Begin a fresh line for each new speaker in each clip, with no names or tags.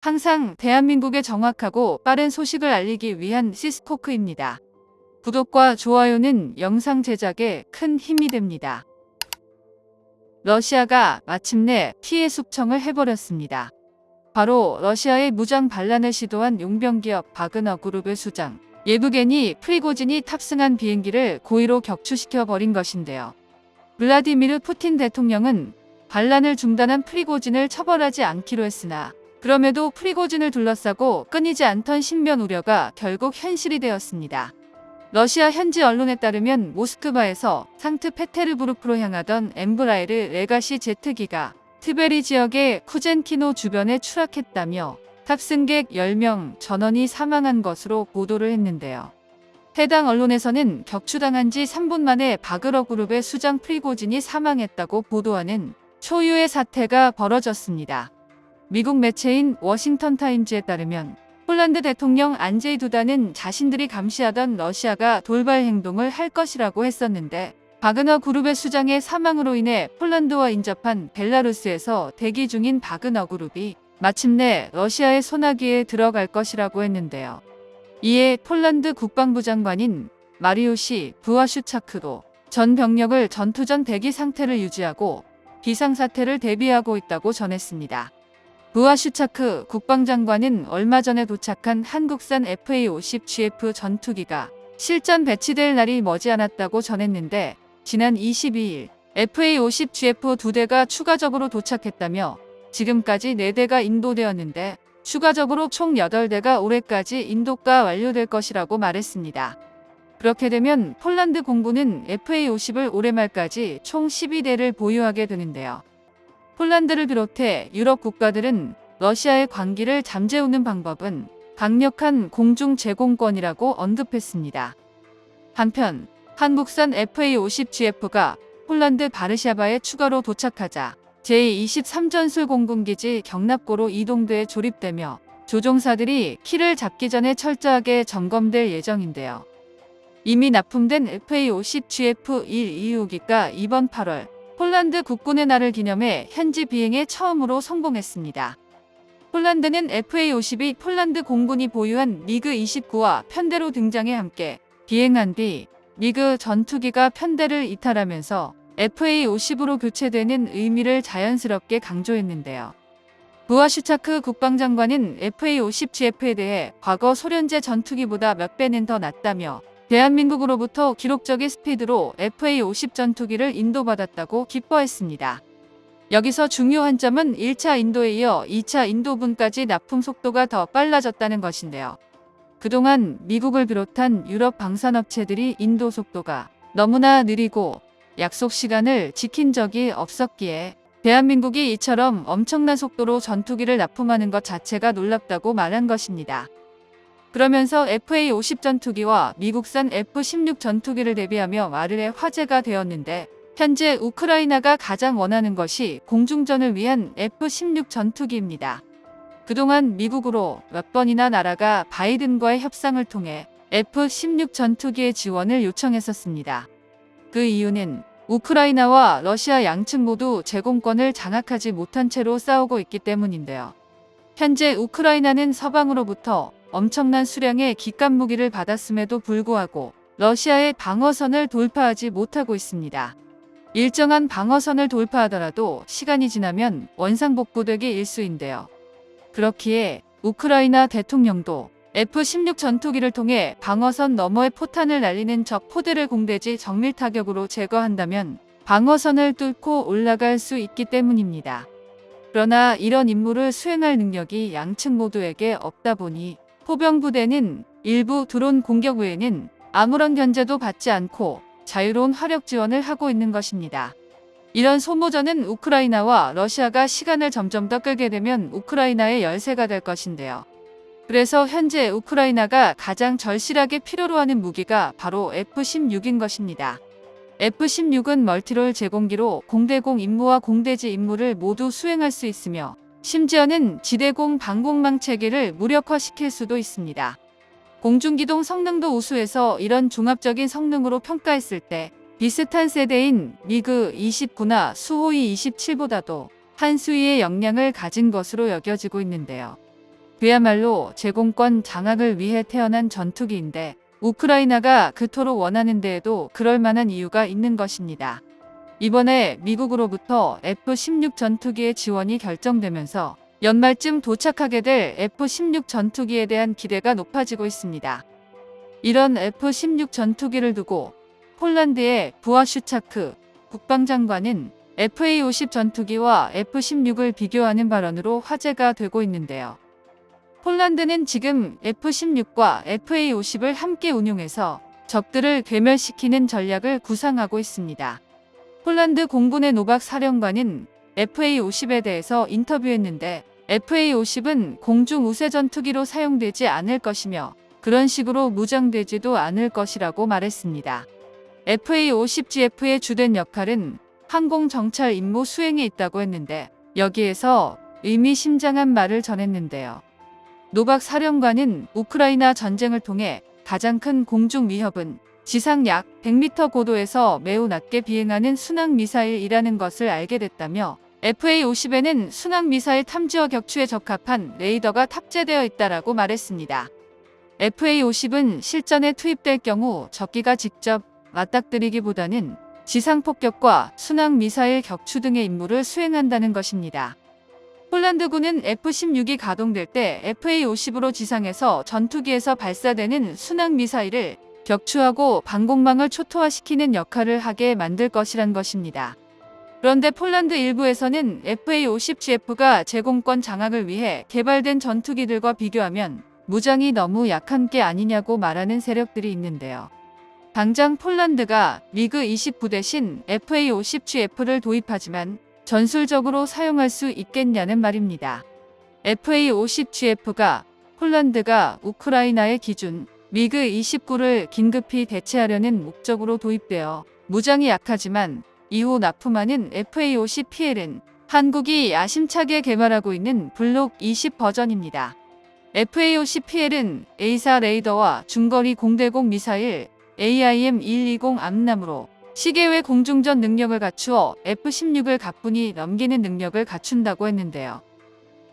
항상 대한민국에 정확하고 빠른 소식을 알리기 위한 시스코크입니다. 구독과 좋아요는 영상 제작에 큰 힘이 됩니다. 러시아가 마침내 피해 숙청을 해버렸습니다. 바로 러시아의 무장 반란을 시도한 용병기업 바그너 그룹의 수장 예브게니 프리고진이 탑승한 비행기를 고의로 격추시켜 버린 것인데요. 블라디미르 푸틴 대통령은 반란을 중단한 프리고진을 처벌하지 않기로 했으나 그럼에도 프리고진을 둘러싸고 끊이지 않던 신변 우려가 결국 현실이 되었습니다. 러시아 현지 언론에 따르면 모스크바에서 상트페테르부르크로 향하던 엠브라에르 레가시 제트기가 트베리 지역의 쿠젠키노 주변에 추락했다며 탑승객 10명 전원이 사망한 것으로 보도를 했는데요. 해당 언론에서는 격추당한 지 3분 만에 바그너 그룹의 수장 프리고진이 사망했다고 보도하는 초유의 사태가 벌어졌습니다. 미국 매체인 워싱턴 타임즈에 따르면 폴란드 대통령 안제이 두다는 자신들이 감시하던 러시아가 돌발 행동을 할 것이라고 했었는데 바그너 그룹의 수장의 사망으로 인해 폴란드와 인접한 벨라루스에서 대기 중인 바그너 그룹이 마침내 러시아의 손아귀에 들어갈 것이라고 했는데요. 이에 폴란드 국방부 장관인 마리우시 부아슈차크도 전 병력을 전투 전 대기 상태를 유지하고 비상사태를 대비하고 있다고 전했습니다. 부아슈차크 국방장관은 얼마 전에 도착한 한국산 FA-50GF 전투기가 실전 배치될 날이 머지않았다고 전했는데 지난 22일 FA-50GF 2대가 추가적으로 도착했다며 지금까지 4대가 인도되었는데 추가적으로 총 8대가 올해까지 인도가 완료될 것이라고 말했습니다. 그렇게 되면 폴란드 공군은 FA-50을 올해 말까지 총 12대를 보유하게 되는데요. 폴란드를 비롯해 유럽 국가들은 러시아의 광기를 잠재우는 방법은 강력한 공중 제공권이라고 언급했습니다. 한편 한국산 FA-50GF가 폴란드 바르샤바에 추가로 도착하자 제23전술 공군기지 경납고로 이동대에 조립되며 조종사들이 키를 잡기 전에 철저하게 점검될 예정인데요. 이미 납품된 FA-50GF 1-2호기가 이번 8월 폴란드 국군의 날을 기념해 현지 비행에 처음으로 성공했습니다. 폴란드는 FA-50이 폴란드 공군이 보유한 미그-29와 편대로 등장해 함께 비행한 뒤 미그 전투기가 편대를 이탈하면서 FA-50으로 교체되는 의미를 자연스럽게 강조했는데요. 부아슈차크 국방장관은 FA-50GF에 대해 과거 소련제 전투기보다 몇 배는 더 낫다며 대한민국으로부터 기록적인 스피드로 FA-50 전투기를 인도받았다고 기뻐했습니다. 여기서 중요한 점은 1차 인도에 이어 2차 인도분까지 납품 속도가 더 빨라졌다는 것인데요. 그동안 미국을 비롯한 유럽 방산업체들이 인도 속도가 너무나 느리고 약속 시간을 지킨 적이 없었기에 대한민국이 이처럼 엄청난 속도로 전투기를 납품하는 것 자체가 놀랍다고 말한 것입니다. 그러면서 FA-50 전투기와 미국산 F-16 전투기를 대비하며 말을 화제가 되었는데 현재 우크라이나가 가장 원하는 것이 공중전을 위한 F-16 전투기입니다. 그동안 미국으로 몇 번이나 나라가 바이든과의 협상을 통해 F-16 전투기의 지원을 요청했었습니다. 그 이유는 우크라이나와 러시아 양측 모두 제공권을 장악하지 못한 채로 싸우고 있기 때문인데요. 현재 우크라이나는 서방으로부터 엄청난 수량의 기갑 무기를 받았음에도 불구하고 러시아의 방어선을 돌파하지 못하고 있습니다. 일정한 방어선을 돌파하더라도 시간이 지나면 원상복구되기 일쑤인데요. 그렇기에 우크라이나 대통령도 F-16 전투기를 통해 방어선 너머의 포탄을 날리는 적 포대를 공대지 정밀 타격으로 제거한다면 방어선을 뚫고 올라갈 수 있기 때문입니다. 그러나 이런 임무를 수행할 능력이 양측 모두에게 없다 보니 포병부대는 일부 드론 공격 외에는 아무런 견제도 받지 않고 자유로운 화력 지원을 하고 있는 것입니다. 이런 소모전은 우크라이나와 러시아가 시간을 점점 더 끌게 되면 우크라이나의 열세가 될 것인데요. 그래서 현재 우크라이나가 가장 절실하게 필요로 하는 무기가 바로 F-16인 것입니다. F-16은 멀티롤 제공기로 공대공 임무와 공대지 임무를 모두 수행할 수 있으며 심지어는 지대공 방공망 체계를 무력화시킬 수도 있습니다. 공중기동 성능도 우수해서 이런 종합적인 성능으로 평가했을 때 비슷한 세대인 미그 29나 수호이 27보다도 한 수위의 역량을 가진 것으로 여겨지고 있는데요. 그야말로 제공권 장악을 위해 태어난 전투기인데 우크라이나가 그토록 원하는 데에도 그럴 만한 이유가 있는 것입니다. 이번에 미국으로부터 F-16 전투기의 지원이 결정되면서 연말쯤 도착하게 될 F-16 전투기에 대한 기대가 높아지고 있습니다. 이런 F-16 전투기를 두고 폴란드의 부아슈차크 국방장관은 FA-50 전투기와 F-16을 비교하는 발언으로 화제가 되고 있는데요. 폴란드는 지금 F-16과 FA-50을 함께 운용해서 적들을 괴멸시키는 전략을 구상하고 있습니다. 폴란드 공군의 노박 사령관은 FA-50에 대해서 인터뷰했는데 FA-50은 공중 우세 전투기로 사용되지 않을 것이며 그런 식으로 무장되지도 않을 것이라고 말했습니다. FA-50GF의 주된 역할은 항공 정찰 임무 수행에 있다고 했는데 여기에서 의미심장한 말을 전했는데요. 노박 사령관은 우크라이나 전쟁을 통해 가장 큰 공중 위협은 지상 약 100m 고도에서 매우 낮게 비행하는 순항미사일이라는 것을 알게 됐다며 FA-50에는 순항미사일 탐지와 격추에 적합한 레이더가 탑재되어 있다라고 말했습니다. FA-50은 실전에 투입될 경우 적기가 직접 맞닥뜨리기보다는 지상폭격과 순항미사일 격추 등의 임무를 수행한다는 것입니다. 폴란드군은 F-16이 가동될 때 FA-50으로 지상에서 전투기에서 발사되는 순항미사일을 격추하고 방공망을 초토화시키는 역할을 하게 만들 것이란 것입니다. 그런데 폴란드 일부에서는 FA-50GF가 제공권 장악을 위해 개발된 전투기들과 비교하면 무장이 너무 약한 게 아니냐고 말하는 세력들이 있는데요. 당장 폴란드가 미그-20 부대신 FA-50GF를 도입하지만 전술적으로 사용할 수 있겠냐는 말입니다. FA-50GF가 폴란드가 우크라이나의 기준 미그-29를 긴급히 대체하려는 목적으로 도입되어 무장이 약하지만 이후 납품하는 FA-50PL은 한국이 야심차게 개발하고 있는 블록 20 버전입니다. FA-50PL은 A4 레이더와 중거리 공대공 미사일 AIM-120 암람으로 시계외 공중전 능력을 갖추어 F-16을 가뿐히 넘기는 능력을 갖춘다고 했는데요.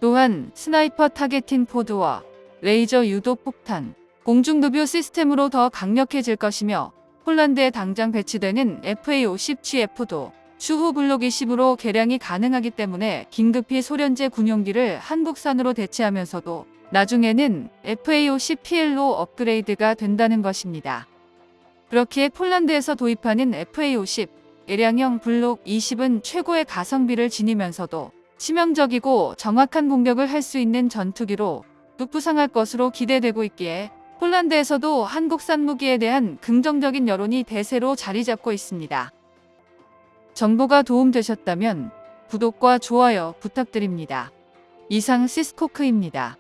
또한 스나이퍼 타겟팅 포드와 레이저 유도 폭탄, 공중급유 시스템으로 더 강력해질 것이며 폴란드에 당장 배치되는 FA-50GF도 추후 블록 20으로 개량이 가능하기 때문에 긴급히 소련제 군용기를 한국산으로 대체하면서도 나중에는 FA-50PL로 업그레이드가 된다는 것입니다. 그렇기에 폴란드에서 도입하는 FA-50 개량형 블록 20은 최고의 가성비를 지니면서도 치명적이고 정확한 공격을 할 수 있는 전투기로 뚝부상할 것으로 기대되고 있기에 폴란드에서도 한국산 무기에 대한 긍정적인 여론이 대세로 자리 잡고 있습니다. 정보가 도움되셨다면 구독과 좋아요 부탁드립니다. 이상 시스코크입니다.